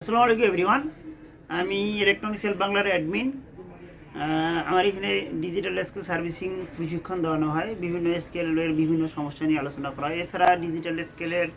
আসসালামু আলাইকুম এভরিওয়ান। আমি ইলেকট্রনিক্স সেল বাংলার অ্যাডমিন। আমার এখানে ডিজিটাল স্কেল সার্ভিসিং প্রশিক্ষণ দেওয়ানো হয়। বিভিন্ন স্কেলের বিভিন্ন সমস্যা নিয়ে আলোচনা করা হয়। এছাড়া ডিজিটাল স্কেলের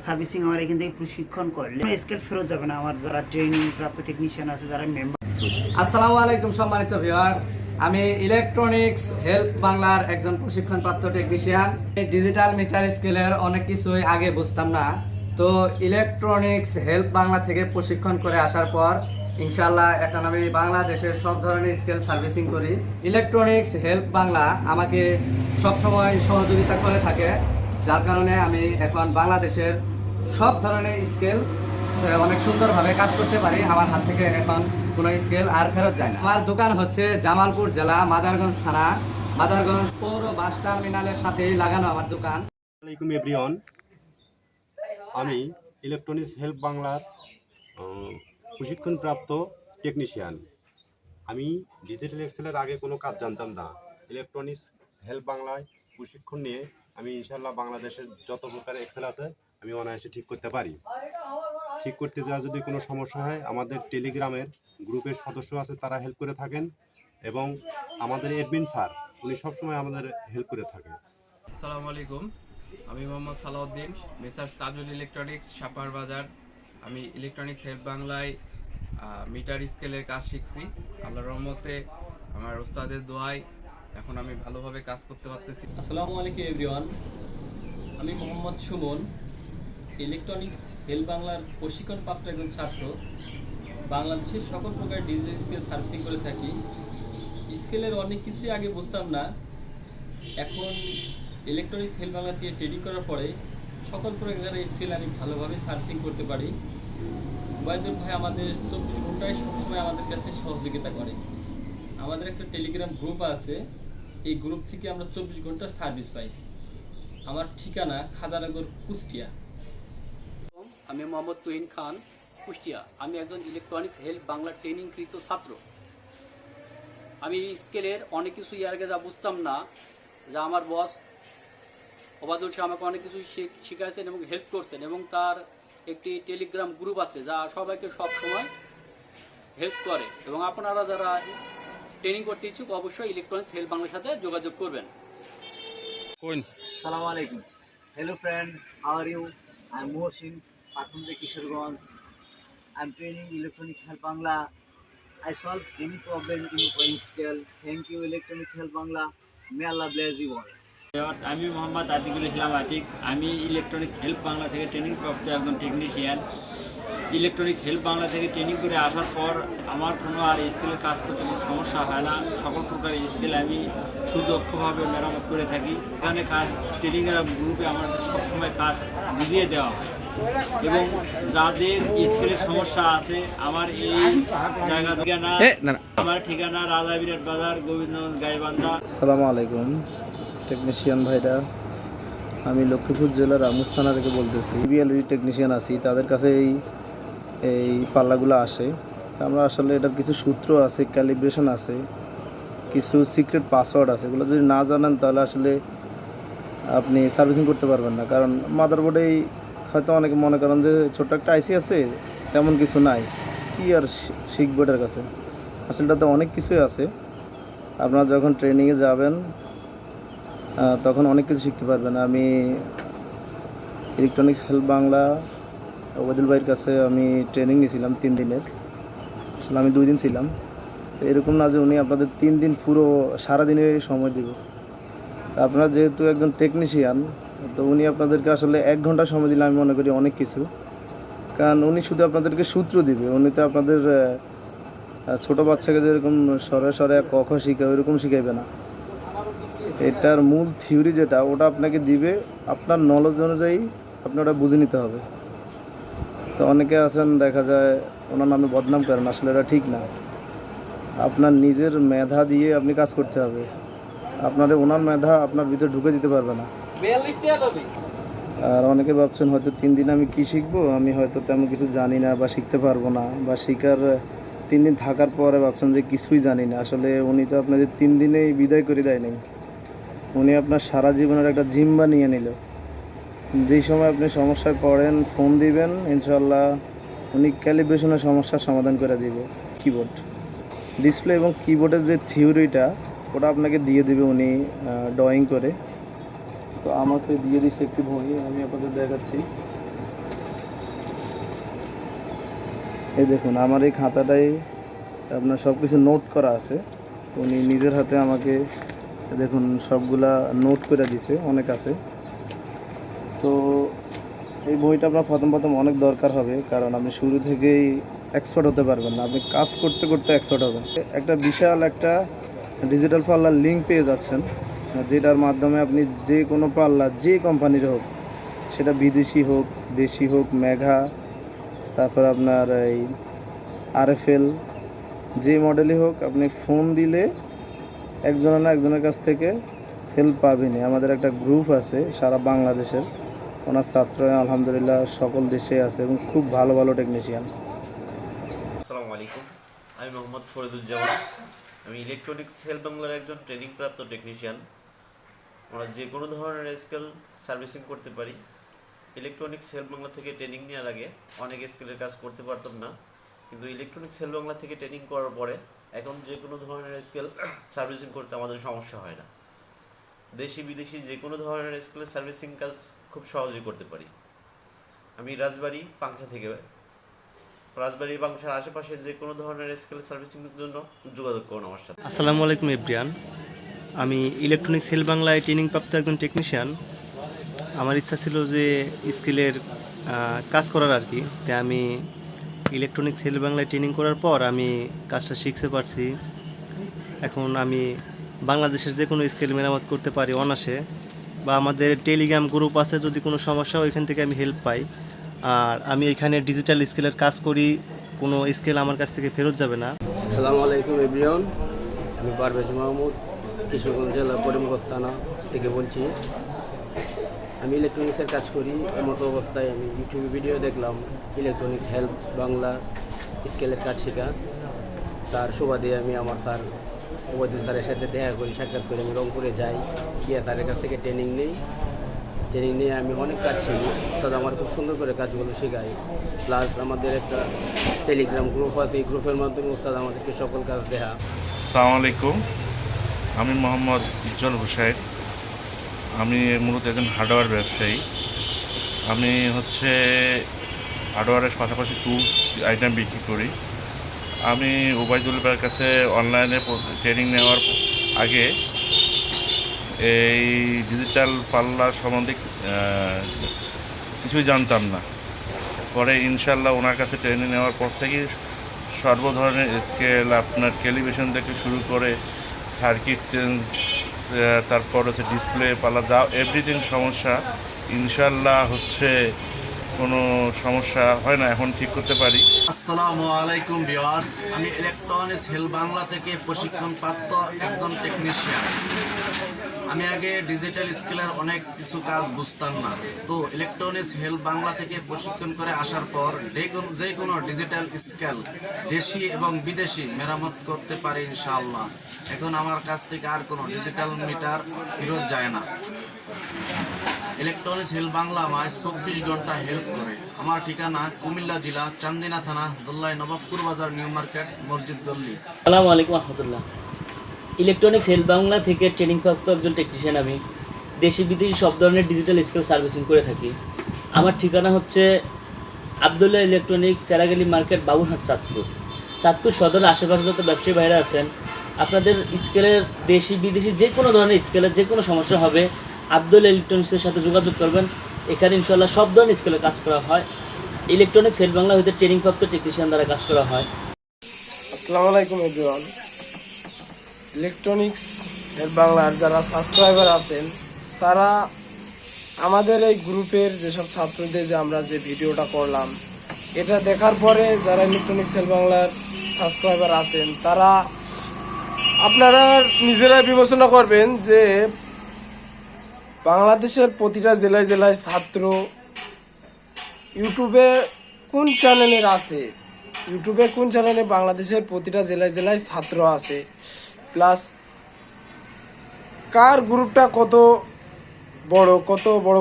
সার্ভিসিং আমার এখান থেকে প্রশিক্ষণ করলে স্কেল ফেরত যাবে না। আমার যারা ট্রেনিং প্রাপ্ত টেকনিশিয়ান আছে, যারা মেম্বার। আসসালামু আলাইকুম সম্মানিত ভিউয়ার্স, আমি ইলেকট্রনিক্স হেল্প বাংলার একজন প্রশিক্ষণপ্রাপ্ত টেকনিশিয়ান। ডিজিটাল মিটার স্কেলের অনেক কিছুই আগে বুঝতাম না, তো ইলেকট্রনিক্স হেল্প বাংলা থেকে প্রশিক্ষণ করে আসার পর ইনশাআল্লাহ এখন আমি বাংলাদেশের সব ধরনের স্কেল সার্ভিসিং করি। ইলেকট্রনিক্স হেল্প বাংলা আমাকে সবসময় সহযোগিতা করে থাকে, যার কারণে আমি এখন বাংলাদেশের সব ধরনের স্কেল অনেক সুন্দরভাবে কাজ করতে পারি। আমার হাত থেকে এখন কোনো স্কেল আর ফেরত যায় না। আমার দোকান হচ্ছে জামালপুর জেলা, মাদারগঞ্জ থানা, মাদারগঞ্জ পৌর বাস টার্মিনালের সাথেই লাগানো আমার দোকান। আসসালামাইকুম এভরিওয়ান, আমি ইলেকট্রনিক্স হেল্প বাংলার প্রশিক্ষণপ্রাপ্ত টেকনিশিয়ান। আমি ডিজিটাল এক্সেলের আগে কোনো কাজ জানতাম না। ইলেকট্রনিক্স হেল্প বাংলায় প্রশিক্ষণ নিয়ে আমি ইনশাল্লাহ বাংলাদেশের যত প্রকার এক্সেল আছে আমি অনায়াসে ঠিক করতে পারি। ঠিক করতে যাওয়া যদি কোনো সমস্যা হয়, আমাদের টেলিগ্রামের গ্রুপের সদস্য আছে, তারা হেল্প করে থাকেন, এবং আমাদের অ্যাডমিন স্যার উনি সবসময় আমাদের হেল্প করে থাকেন। আসসালামু আলাইকুম, আমি মোহাম্মদ সালাউদ্দিন, মেসার্স কাজল ইলেকট্রনিক্স, সাপার বাজার। আমি ইলেকট্রনিক্স হেল্প বাংলায় মিটার স্কেলের কাজ শিখছি। আল্লাহর রহমতে আমার ওস্তাদের দোয়ায় এখন আমি ভালোভাবে কাজ করতে পারতেছি। আসসালামু আলাইকুম এভরিওয়ান, আমি মোহাম্মদ সুমন, ইলেকট্রনিক্স হেল্প বাংলার প্রশিক্ষণপ্রাপ্ত একজন ছাত্র। বাংলাদেশের সকল প্রকার ডিজিটাল স্কেল সার্ভিসিং করে থাকি। স্কেলের অনেক কিছুই আগে বুঝতাম না, এখন ইলেকট্রনিক্স হেল্প বাংলা দিয়ে ট্রেনিং করার পরে সকল প্রকার স্কেল আমি ভালোভাবে সার্ভিসিং করতে পারি। উবায়দুল ভাই আমাদের 24 ঘন্টায় সবসময় আমাদের কাছে সহযোগিতা করে। আমাদের একটা টেলিগ্রাম গ্রুপ আছে, এই গ্রুপ থেকে আমরা 24 ঘন্টা সার্ভিস পাই। আমার ঠিকানা খাজানগর, কুষ্টিয়া। আমি মোহাম্মদ তুহিন খান, কুষ্টিয়া। আমি একজন ইলেকট্রনিক্স হেল্প বাংলা ট্রেনিংকৃত ছাত্র। আমি স্কেলের অনেক কিছু এর আগে যা বুঝতাম না, যা আমার বস ওবায়দুল শাহ আমাকে অনেক কিছু শিখাইছেন এবং হেল্প করছেন, এবং তার একটি টেলিগ্রাম গ্রুপ আছে যা সবাইকে সব সময় হেল্প করে। এবং আপনারা যারা ট্রেনিং করতে ইচ্ছুক অবশ্যই ইলেকট্রনিক্স হেল্প বাংলার সাথে যোগাযোগ করবেন। Assalamu alaikum. Hello friend, how are you? I'm Mohsin, Pathunde Kisharganj. I'm training Electronic Help Bangla. I solve any problem in point scale. Thank you Electronic Help Bangla. May Allah bless you all. আমি মোহাম্মদ আতিকুল ইসলাম আতিক। আমি electronics help Bangla থেকে training প্রাপ্ত একজন technician. Electronics help Bangla থেকে training করে আসার পর আমার কোনো আর স্কেলের কাজ করতে কোনো সমস্যা হয় না। সকল প্রকার স্কেল আমি সুদক্ষভাবে মেরামত করে থাকি। এখানে কাজ টেলিগ্রাম গ্রুপে আমাদের সবসময় কাজ বুঝিয়ে দেওয়া হয়, এবং যাদের স্কেলের সমস্যা আছে আমার এই জায়গা ঠিকানা, আমার ঠিকানা রাজা বিরাট বাজার, গোবিন্দগঞ্জ, গাইবান্ধা। আসসালামু আলাইকুম টেকনিশিয়ান ভাইরা, আমি লক্ষ্মীপুর জেলার রামগঞ্জ থানা থেকে বলতেছি। বিএলই টেকনিশিয়ান আছি, তাদের কাছে এই পাল্লাগুলো আসে। আমরা আসলে এটার কিছু সূত্র আছে, ক্যালিব্রেশন আছে, কিছু সিক্রেট পাসওয়ার্ড আছে। এগুলো যদি না জানেন তাহলে আসলে আপনি সার্ভিসিং করতে পারবেন না। কারণ মাদারবোর্ডেই হয়তো অনেকে মনে করেন যে ছোট্ট একটা আইসি আছে, তেমন কিছু নাই, কি আর শিখবো এটার কাছে। আসলে এটাতে অনেক কিছুই আছে। আপনারা যখন ট্রেনিংয়ে যাবেন তখন অনেক কিছু শিখতে পারবেন। আমি ইলেকট্রনিক্স হেল্প বাংলা ওবায়দুল ভাইয়ের কাছে আমি ট্রেনিং নিয়েছিলাম 3 দিনের। আসলে আমি 2 দিন ছিলাম। তো এরকম না যে উনি আপনাদের 3 দিন পুরো সারাদিনের সময় দেব। আপনারা যেহেতু একজন টেকনিশিয়ান, তো উনি আপনাদেরকে আসলে 1 ঘন্টা সময় দিলে আমি মনে করি অনেক কিছু। কারণ উনি শুধু আপনাদেরকে সূত্র দিবে, উনি তো আপনাদের ছোটো বাচ্চাকে যেরকম সরে সরে ক খ শিখায় ওইরকম শিখাইবে না। এটার মূল থিওরি যেটা, ওটা আপনাকে দিবে, আপনার নলেজ অনুযায়ী আপনি ওটা বুঝে নিতে হবে। তো অনেকে আছেন দেখা যায় ওনার নামে বদনাম করেন, আসলে এটা ঠিক না। আপনার নিজের মেধা দিয়ে আপনি কাজ করতে হবে। ওনার মেধা আপনার ভিতরে ঢুকে দিতে পারবে না। আর অনেকে ভাবছেন হয়তো 3 দিন আমি কি শিখবো, আমি হয়তো তেমন কিছু জানি না বা শিখতে পারবো না, বা শিখার 3 দিন থাকার পরে ভাবছেন যে কিছুই জানি না। আসলে উনি তো আপনাদের 3 দিনেই বিদায় করে দেয়নি, উনি আপনার সারা জীবনের একটা জিম্বা নিয়ে নিল। যেই সময় আপনি সমস্যায় পড়েন ফোন দিবেন, ইনশাল্লাহ উনি ক্যালিব্রেশনের সমস্যার সমাধান করে দিবে। কিবোর্ড, ডিসপ্লে এবং কিবোর্ডের যে থিওরিটা ওটা আপনাকে দিয়ে দেবে উনি ড্রয়িং করে। তো আমাকে দিয়ে দিচ্ছে একটি বই, আমি আপনাদের দেখাচ্ছি। এই দেখুন আমার এই খাতাটাই আপনার সব কিছু নোট করা আছে। উনি নিজের হাতে আমাকে দেখুন সবগুলা নোট করে দিছে, অনেক আছে। তো এই বইটা আপনার প্রথম অনেক দরকার হবে, কারণ আপনি শুরু থেকেই এক্সপার্ট হতে পারবেন না, আপনি কাজ করতে করতে এক্সপার্ট হবেন। একটা বিশাল একটা ডিজিটাল পাল্লার লিঙ্ক পেয়ে যাচ্ছেন, যেটার মাধ্যমে আপনি যে কোনো পাল্লা যে কোম্পানির হোক, সেটা বিদেশি হোক দেশি হোক, মেঘা, তারপর আপনার এই RFL, যে মডেলই হোক, আপনি ফোন দিলে একজনের না একজনের কাছ থেকে হেল্প পাবেনই। আমাদের একটা গ্রুপ আছে সারা বাংলাদেশের, ওনার ছাত্র আলহামদুলিল্লাহ সকল দেশে আছে এবং খুব ভালো ভালো টেকনিশিয়ান। আসসালামু আলাইকুম, আমি মোহাম্মদ ফরিদুজ্জামান। আমি ইলেকট্রনিক্স হেল্প বাংলার একজন ট্রেনিং প্রাপ্ত টেকনিশিয়ান। আমরা যে কোনো ধরনের স্কেল সার্ভিসিং করতে পারি। ইলেকট্রনিক্স হেল্প বাংলা থেকে ট্রেনিং নেওয়ার আগে অনেক স্কেলের কাজ করতে পারতাম না, কিন্তু ইলেকট্রনিক্স হেল্প বাংলা থেকে ট্রেনিং করার পরে এখন যে কোনো ধরনের স্কেল সার্ভিসিং করতে আমাদের সমস্যা হয় না। দেশি বিদেশি যে কোনো ধরনের স্কেলের সার্ভিসিং কাজ খুব সহজেই করতে পারি। আমি রাজবাড়ি পাংশা থেকে, রাজবাড়ি পাংশার আশেপাশে যে কোনো ধরনের স্কেল সার্ভিসিংয়ের জন্য যোগাযোগ করুন আমার সাথে। আসসালামু আলাইকুম এভরিয়ান, আমি ইলেকট্রনিক্স হেল্প বাংলায় ট্রেনিং প্রাপ্ত একজন টেকনিশিয়ান। আমার ইচ্ছা ছিল যে স্কিলের কাজ করার আর কি। তাই আমি ইলেকট্রনিক্স হেল্প বাংলায় ট্রেনিং করার পর আমি কাজটা শিখতে পারছি। এখন আমি বাংলাদেশের যে কোনো স্কিল মেরামত করতে পারি অনায়াসে, বা আমাদের টেলিগ্রাম গ্রুপ আছে, যদি কোনো সমস্যা ওইখান থেকে আমি হেল্প পাই। আর আমি এখানে ডিজিটাল স্কিলের কাজ করি, কোনো স্কিল আমার কাছ থেকে ফেরত যাবে না। আসসালামু আলাইকুম এভরিওয়ান, আমি পারভেজ মাহমুদ, কিশোরগঞ্জ জেলা করিমগঞ্জ থানা থেকে বলছি। আমি ইলেকট্রনিক্সের কাজ করি। এমতো অবস্থায় আমি ইউটিউবে ভিডিও দেখলাম ইলেকট্রনিক্স হেল্প বাংলা স্কেলের কাজ শেখা। তার সুবাদে আমি আমার স্যার ওবায়দুল স্যারের সাথে দেখা করি, সাক্ষাৎ করে আমি রংপুরে যাই, গিয়ে স্যারের কাছ থেকে ট্রেনিং নিয়ে আমি অনেক কাজ শিখি। অর্থাৎ আমার খুব সুন্দর করে কাজগুলো শেখায়। প্লাস আমাদের একটা টেলিগ্রাম গ্রুপ আছে, এই গ্রুপের মাধ্যমে ওস্তাদ আমাদেরকে সকল কাজ দেখা। আসসালামু আলাইকুম, আমি মোহাম্মদ উজ্জ্বল হোসেন। আমি মূলত একজন হার্ডওয়্যার ব্যবসায়ী। আমি হার্ডওয়্যারের পাশাপাশি টুলস আইটেম বিক্রি করি। আমি ওবায়দুল ভাইয়ের কাছে অনলাইনে ট্রেনিং নেওয়ার আগে এই ডিজিটাল পাল্লা সম্বন্ধে কিছুই জানতাম না। পরে ইনশাল্লাহ ওনার কাছে ট্রেনিং নেওয়ার পর থেকেই সর্ব ধরনের স্কেল, আপনার ক্যালিব্রেশন থেকে শুরু করে সার্কিট চেঞ্জ, তারপর ডিসপ্লে পাল্লা দাও, এভরিথিং সমস্যা ইনশাল্লাহ কোনো সমস্যা হয় না, এখন ঠিক করতে পারি। আসসালামু আলাইকুম ভিউয়ার্স, আমি ইলেকট্রনিক্স হেল্প বাংলা থেকে প্রশিক্ষণপ্রাপ্ত একজন টেকনিশিয়ান। আমি আগে ডিজিটাল স্কেলের অনেক কিছু কাজ বুঝতাম না, তো ইলেকট্রনিক্স হেল্প বাংলা থেকে প্রশিক্ষণ করে আসার পর যে কোনো ডিজিটাল স্কেল দেশি এবং বিদেশি মেরামত করতে পারি ইনশাআল্লাহ। এখন আমার কাছ থেকে আর কোনো ডিজিটাল মিটার ফেরত যায় না। ইলেকট্রনিক্স হেল্প বাংলা আমায় 24 ঘন্টা হেল্প করে। আমার ঠিকানা কুমিল্লা জেলা চান্দিনা থানা, দোল্লাই নবাবপুর বাজার, নিউ মার্কেট, মসজিদ গল্লি। আসসালামু আলাইকুম রহমতুল্লাহ। ইলেকট্রনিক্স হেল্প বাংলা থেকে ট্রেনিং প্রাপ্ত একজন টেকনিশিয়ান। আমি দেশি বিদেশি সব ধরনের ডিজিটাল স্কেল সার্ভিসিং করে থাকি। আমার ঠিকানা হচ্ছে আবদুল্লাহ ইলেকট্রনিক্স, চেরাগেলি মার্কেট, বাবুরহাট, চাঁদপুর সদর। আশেপাশে যত ব্যবসায়ী ভাইরা আছেন, আপনাদের স্কেলের দেশি বিদেশি যে কোনো ধরনের স্কেলের যে কোনো সমস্যা হবে, আবদুল্লাহ ইলেকট্রনিক্সের সাথে যোগাযোগ করবেন। এখানে ইনশাল্লাহ সব ধরনের স্কেলের কাজ করা হয়। ইলেকট্রনিক্স হেল্প বাংলা হইতে ট্রেনিং প্রাপ্ত টেকনিশিয়ান দ্বারা কাজ করা হয়। আসসালামু আলাইকুম এভরিওয়ান, ইলেকট্রনিক্স হেল্প বাংলার যারা সাবস্ক্রাইবার আছেন, তারা আমাদের এই গ্রুপের যেসব ছাত্রদের যে আমরা যে ভিডিওটা করলাম, এটা দেখার পরে যারা ইলেকট্রনিক্স হেল্প বাংলার সাবস্ক্রাইবার আছেন, তারা আপনারা নিজেরাই বিবেচনা করবেন যে বাংলাদেশের প্রতিটা জেলায় জেলায় ছাত্র ইউটিউবে কোন চ্যানেলে বাংলাদেশের প্রতিটা জেলায় জেলায় ছাত্র আছে, প্লাস কার গ্রুপটা কত বড়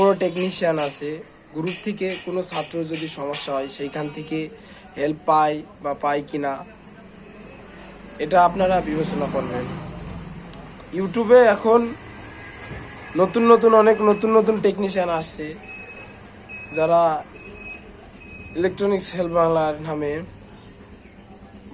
বড় টেকনিশিয়ান আছে। গ্রুপ থেকে কোনো ছাত্র যদি সমস্যা হয়, সেইখান থেকে হেল্প পায় বা পায় কিনা এটা আপনারা বিবেচনা করবেন। ইউটিউবে এখন অনেক নতুন টেকনিশিয়ান আসছে যারা ইলেকট্রনিক্স হেল্প বাংলার নামে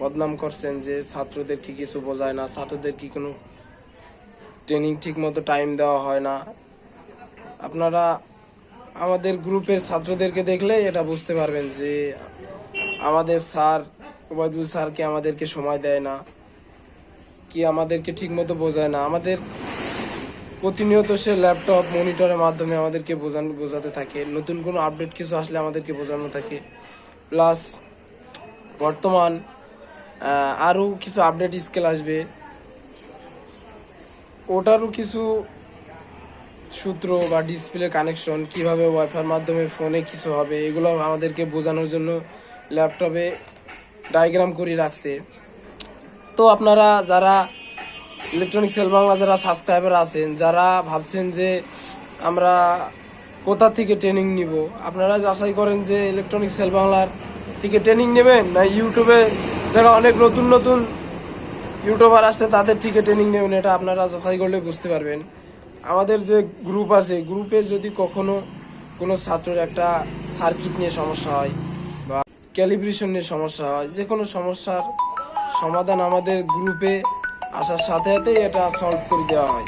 বদনাম করছেন যে ছাত্রদের কি কিছু বোঝায় না, ছাত্রদের কি কোনো ট্রেনিং ঠিক মতো টাইম দেওয়া হয় না। আপনারা আমাদের গ্রুপের ছাত্রদেরকে দেখলে এটা বুঝতে পারবেন যে আমাদের স্যার ওবায়দুল স্যারকে আমাদেরকে সময় দেয় না, কি আমাদেরকে ঠিক মতো বোঝায় না। আমাদের প্রতিনিয়ত সে ল্যাপটপ মনিটরের মাধ্যমে আমাদেরকে বোঝাতে থাকে, নতুন কোনো আপডেট কিছু আসলে আমাদেরকে বোঝানো থাকে। প্লাস বর্তমান আরও কিছু আপডেট স্কেল আসবে, ওটারও কিছু সূত্র বা ডিসপ্লে কানেকশন কিভাবে ওয়াইফাইয়ের মাধ্যমে ফোনে কিছু হবে এগুলো আমাদেরকে বোঝানোর জন্য ল্যাপটপে ডায়াগ্রাম করে রাখছে। তো আপনারা যারা ইলেকট্রনিক্স হেল্প বাংলা যারা সাবস্ক্রাইবার আছেন, যারা ভাবছেন যে আমরা কোথা থেকে ট্রেনিং নিব, আপনারা যাচাই করেন যে ইলেকট্রনিক্স হেল্প বাংলার থেকে ট্রেনিং নেবেন না ইউটিউবে যারা অনেক নতুন ইউটিউবার আসছে তাদের থেকে ট্রেনিং নেবেন। এটা আপনারা যাচাই করলে বুঝতে পারবেন। আমাদের যে গ্রুপ আছে, গ্রুপে যদি কখনো কোনো ছাত্রের একটা সার্কিট নিয়ে সমস্যা হয় বা ক্যালিব্রেশন নিয়ে সমস্যা হয়, যে কোনো সমস্যার সমাধান আমাদের গ্রুপে আসার সাথে সাথেই এটা সলভ করে দেওয়া হয়।